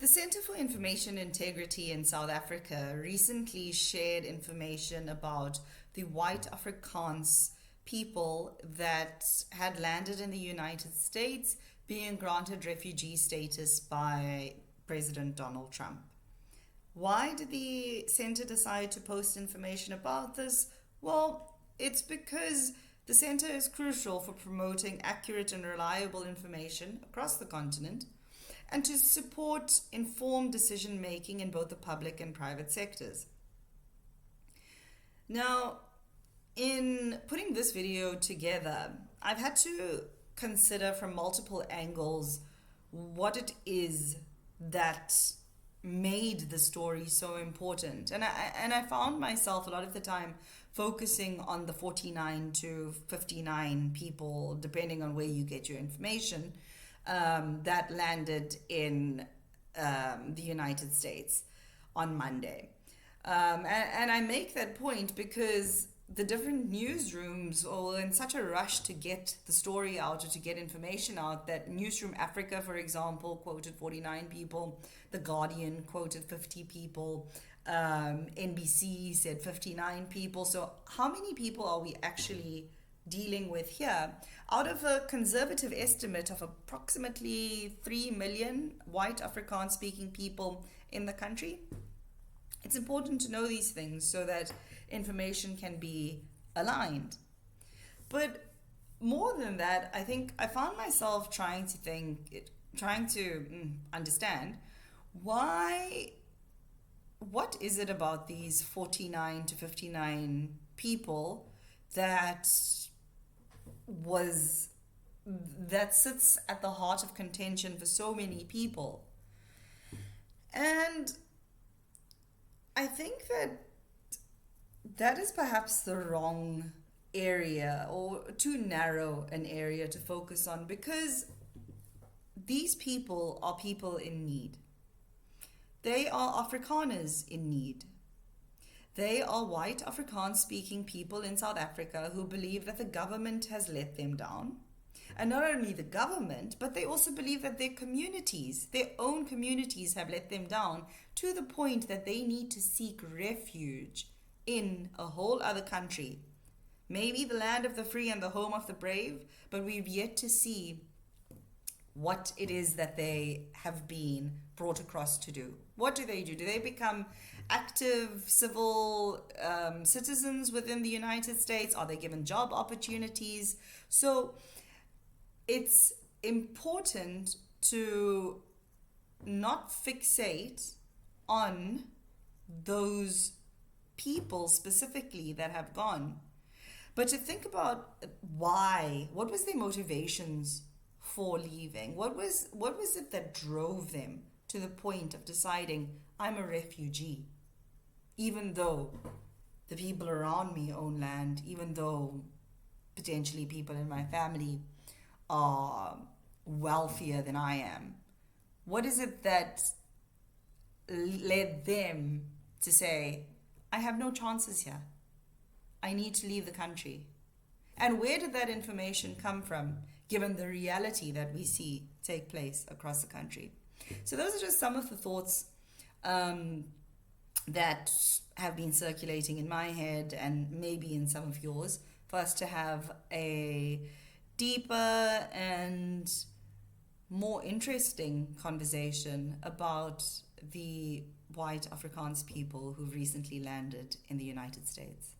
The Center for Information Integrity in South Africa recently shared information about the white Afrikaans people that had landed in the United States being granted refugee status by President Donald Trump. Why did the center decide to post information about this? Well, it's because the center is crucial for promoting accurate and reliable information across the continent and to support informed decision making in both the public and private sectors. Now, in putting this video together, I've had to consider from multiple angles what it is that made the story so important. And I found myself a lot of the time focusing on the 49 to 59 people, depending on where you get your information, that landed in the United States on Monday. And I make that point because the different newsrooms are in such a rush to get the story out or to get information out that Newsroom Africa, for example, quoted 49 people. The Guardian quoted 50 people. NBC said 59 people. So how many people are we actually dealing with here? Out of a conservative estimate of approximately 3 million white Afrikaans speaking people in the country, it's important to know these things so that information can be aligned. But more than that, I think I found myself trying to understand what is it about these 49 to 59 people that sits at the heart of contention for so many people. And I think that is perhaps the wrong area or too narrow an area to focus on, because these people are people in need. They are Afrikaners in need. They are white Afrikaans speaking people in South Africa who believe that the government has let them down. And not only the government, but they also believe that their own communities have let them down to the point that they need to seek refuge in a whole other country. Maybe the land of the free and the home of the brave, but we've yet to see what it is that they have been brought across to do. What do? Do they become active civil citizens within the United States? Are they given job opportunities? So it's important to not fixate on those people specifically that have gone, but to think about why. What was their motivations for leaving? What was it that drove them to the point of deciding, I'm a refugee, even though the people around me own land, even though potentially people in my family are wealthier than I am? What is it that led them to say, I have no chances here, I need to leave the country? And where did that information come from, given the reality that we see take place across the country? So those are just some of the thoughts that have been circulating in my head and maybe in some of yours, for us to have a deeper and more interesting conversation about the white Afrikaans people who've recently landed in the United States.